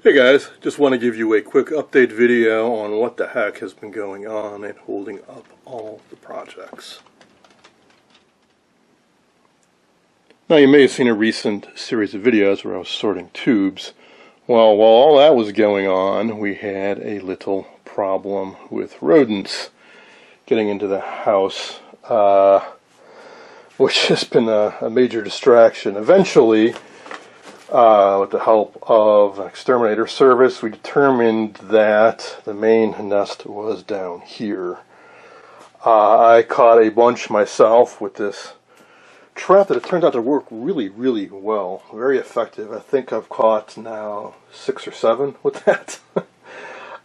Hey guys, just want to give you a quick update video on what the heck has been going on and holding up all the projects. Now you may have seen a recent series of videos where I was sorting tubes. Well, while all that was going on, we had a little problem with rodents getting into the house, which has been a major distraction. Eventually, with the help of an exterminator service, we determined that the main nest was down here. I caught a bunch myself with this trap that it turned out to work really, really well. Very effective. I think I've caught now 6 or 7 with that.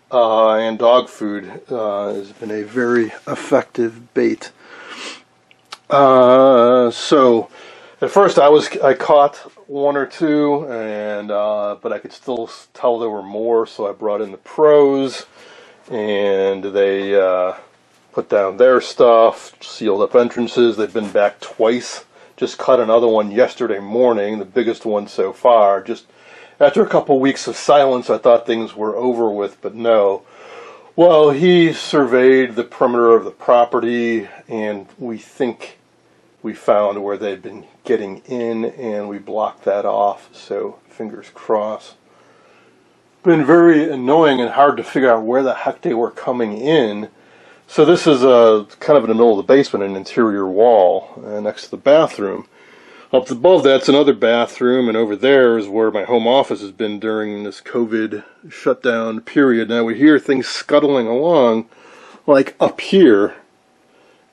And dog food has been a very effective bait. So at first I caught 1 or 2, and but I could still tell there were more, so I brought in the pros, and they put down their stuff, sealed up entrances. They've been back twice. Just caught another one yesterday morning, the biggest one so far. Just after a couple weeks of silence, I thought things were over with, but no. Well, he surveyed the perimeter of the property, and we think we found where they'd been getting in, and we blocked that off, so fingers crossed. Been very annoying and hard to figure out where the heck they were coming in. So this is kind of in the middle of the basement, an interior wall next to the bathroom. Up above that's another bathroom, and over there is where my home office has been during this COVID shutdown period. Now we hear things scuttling along, like up here.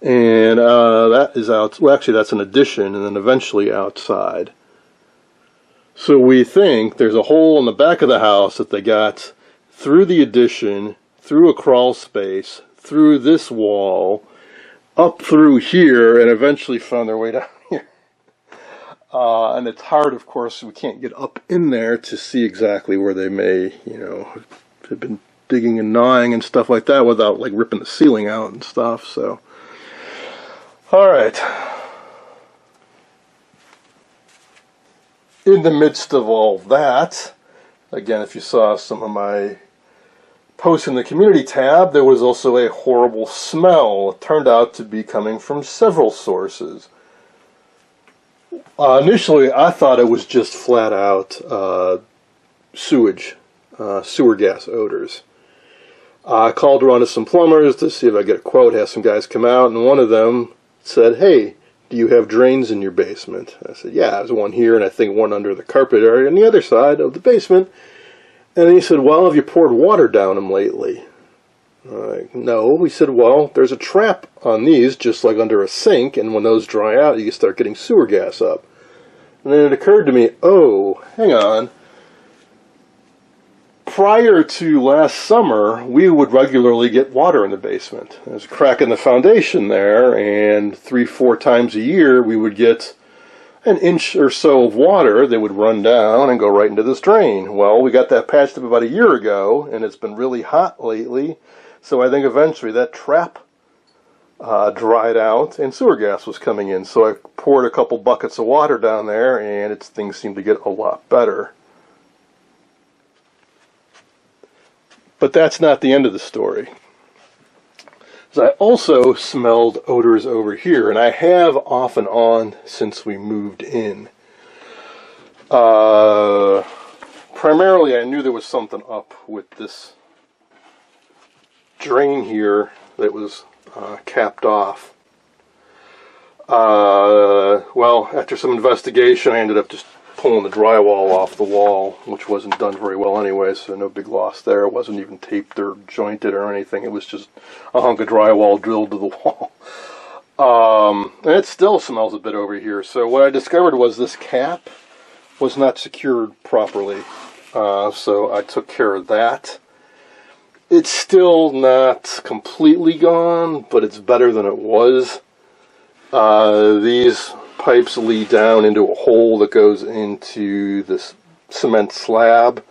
And that is out. Well, actually, that's an addition, and then eventually outside. So we think there's a hole in the back of the house that they got through the addition, through a crawl space, through this wall, up through here, and eventually found their way down here. And it's hard, of course, we can't get up in there to see exactly where they may, have been digging and gnawing and stuff like that without, like, ripping the ceiling out and stuff, so. Alright, in the midst of all that, again, if you saw some of my posts in the community tab, there was also a horrible smell. It turned out to be coming from several sources. Initially, I thought it was just flat out sewage, sewer gas odors. I called around to some plumbers to see if I get a quote, had some guys come out, and one of them said, "Hey, do you have drains in your basement?" I said, "Yeah, there's one here, and I think one under the carpet area on the other side of the basement." And he said, "Well, have you poured water down them lately?" No. He said, "Well, there's a trap on these, just like under a sink, and when those dry out, you start getting sewer gas up." And then it occurred to me, oh, hang on. Prior to last summer, we would regularly get water in the basement. There's a crack in the foundation there, and 3-4 times a year we would get an inch or so of water that would run down and go right into this drain. Well, we got that patched up about a year ago, and it's been really hot lately, so I think eventually that trap dried out and sewer gas was coming in. So I poured a couple buckets of water down there, and things seemed to get a lot better. But that's not the end of the story. I also smelled odors over here, and I have off and on since we moved in. Primarily, I knew there was something up with this drain here that was capped off. Well, after some investigation, I ended up just pulling the drywall off the wall, which wasn't done very well anyway, so no big loss there. It wasn't even taped or jointed or anything. It was just a hunk of drywall drilled to the wall. And it still smells a bit over here. So what I discovered was this cap was not secured properly. So I took care of that. It's still not completely gone, but it's better than it was. These pipes lead down into a hole that goes into this cement slab.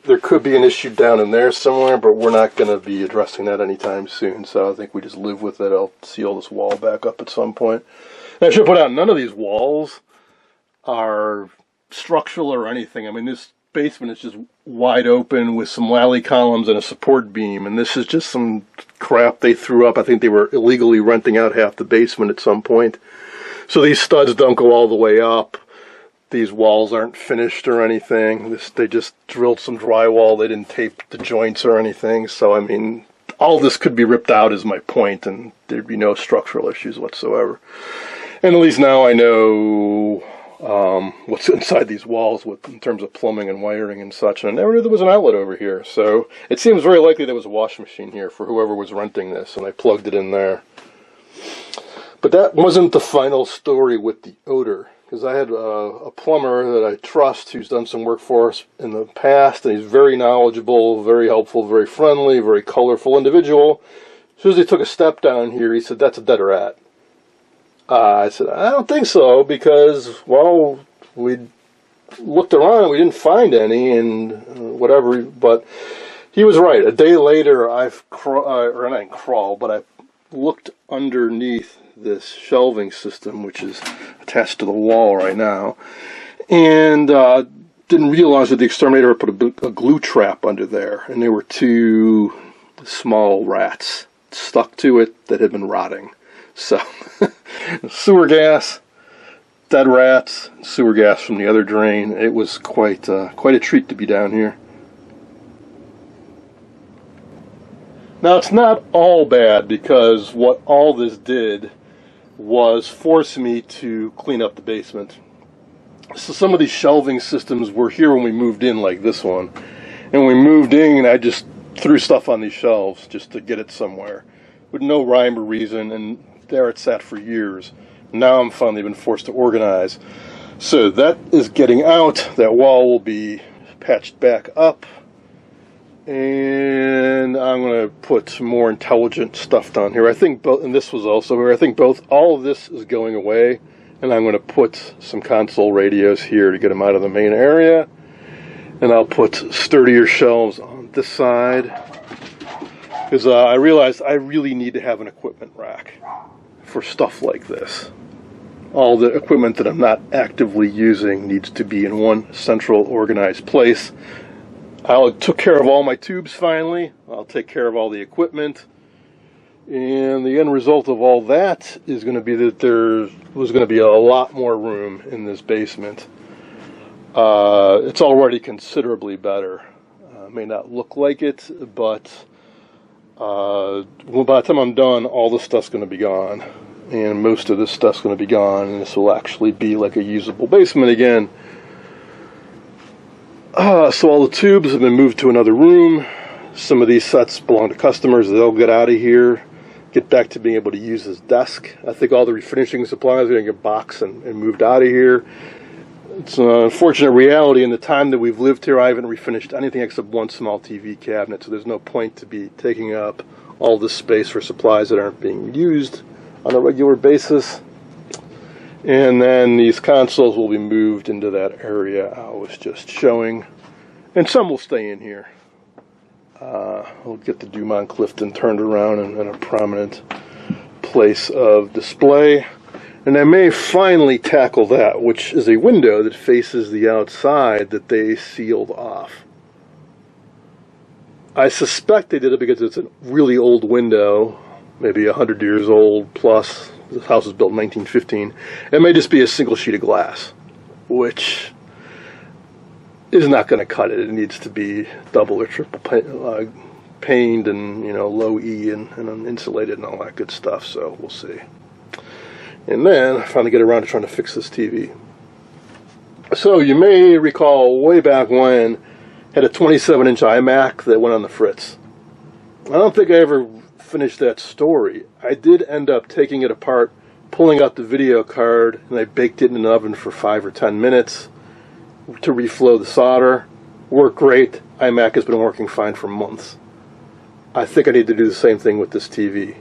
There could be an issue down in there somewhere, but we're not going to be addressing that anytime soon, so I think we just live with it. I'll seal this wall back up at some point. And I should put out, none of these walls are structural or anything. I mean, this basement is just wide open with some lally columns and a support beam, and this is just some crap they threw up. I think they were illegally renting out half the basement at some point. So these studs don't go all the way up. These walls aren't finished or anything. They just drilled some drywall. They didn't tape the joints or anything. So, I mean, all this could be ripped out is my point, and there'd be no structural issues whatsoever. And at least now I know what's inside these walls in terms of plumbing and wiring and such. And I never knew there was an outlet over here. So it seems very likely there was a washing machine here for whoever was renting this, and I plugged it in there. But that wasn't the final story with the odor, because I had a plumber that I trust who's done some work for us in the past, and he's very knowledgeable, very helpful, very friendly, very colorful individual. As soon as he took a step down here, he said, "That's a dead rat." I said, "I don't think so, because, well, we looked around and we didn't find any, and whatever," but he was right. A day later, I didn't crawl, but I looked underneath this shelving system, which is attached to the wall right now, and didn't realize that the exterminator put a glue trap under there, and there were 2 small rats stuck to it that had been rotting. So, sewer gas, dead rats, sewer gas from the other drain. It was quite a treat to be down here. Now, it's not all bad, because what all this did was force me to clean up the basement. So some of these shelving systems were here when we moved in, like this one. And when we moved in, I just threw stuff on these shelves just to get it somewhere, with no rhyme or reason, and there it sat for years. Now I'm finally been forced to organize. So that is getting out. That wall will be patched back up. And I'm going to put some more intelligent stuff down here. I think both, and this was also here, I think all of this is going away. And I'm going to put some console radios here to get them out of the main area. And I'll put sturdier shelves on this side, because I realized I really need to have an equipment rack for stuff like this. All the equipment that I'm not actively using needs to be in one central organized place. I took care of all my tubes finally. I'll take care of all the equipment. And the end result of all that is going to be that there was going to be a lot more room in this basement. It's already considerably better. May not look like it, but by the time I'm done, all this stuff's going to be gone. And most of this stuff's going to be gone, and this will actually be like a usable basement again. So all the tubes have been moved to another room. Some of these sets belong to customers. They'll get out of here, get back to being able to use this desk. I think all the refinishing supplies are going to get boxed and moved out of here. It's an unfortunate reality. In the time that we've lived here, I haven't refinished anything except one small TV cabinet, so there's no point to be taking up all this space for supplies that aren't being used on a regular basis. And then these consoles will be moved into that area I was just showing. And some will stay in here. We'll get the Dumont Clifton turned around in a prominent place of display. And I may finally tackle that, which is a window that faces the outside that they sealed off. I suspect they did it because it's a really old window, maybe 100 years old plus. This house was built in 1915. It may just be a single sheet of glass, which is not going to cut it. It needs to be double or triple paned and, low E and insulated and all that good stuff. So we'll see. And then I finally get around to trying to fix this TV. So you may recall way back when I had a 27-inch iMac that went on the fritz. I don't think I ever finished that story. I did end up taking it apart, pulling out the video card, and I baked it in an oven for 5 or 10 minutes to reflow the solder. Worked great. iMac has been working fine for months. I think I need to do the same thing with this TV.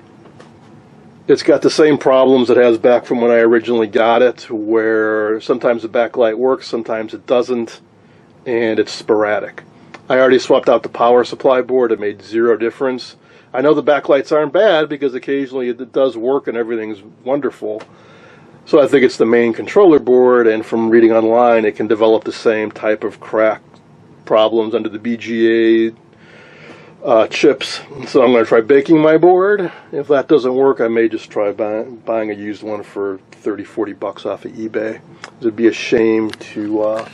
It's got the same problems it has back from when I originally got it, where sometimes the backlight works, sometimes it doesn't, and it's sporadic. I already swapped out the power supply board. It made zero difference. I know the backlights aren't bad because occasionally it does work and everything's wonderful. So I think it's the main controller board, and from reading online, it can develop the same type of crack problems under the BGA chips. So I'm going to try baking my board. If that doesn't work, I may just try buying a used one for 30-40 bucks off of eBay. It would be a shame to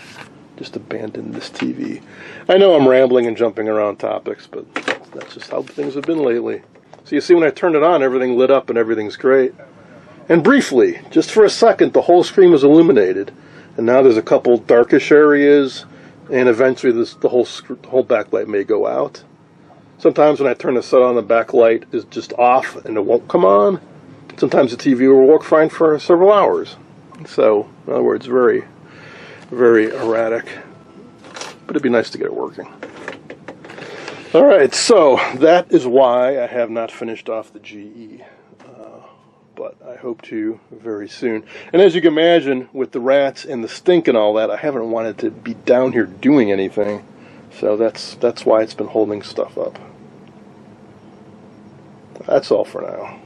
just abandon this TV. I know I'm rambling and jumping around topics, but that's just how things have been lately. So you see, when I turned it on, everything lit up and everything's great. And briefly, just for a second, the whole screen was illuminated. And now there's a couple darkish areas, and eventually the whole backlight may go out. Sometimes when I turn the set on, the backlight is just off and it won't come on. Sometimes the TV will work fine for several hours. So, in other words, very, very erratic. But it'd be nice to get it working. Alright, so that is why I have not finished off the GE. But I hope to very soon. And as you can imagine, with the rats and the stink and all that, I haven't wanted to be down here doing anything. So that's why it's been holding stuff up. That's all for now.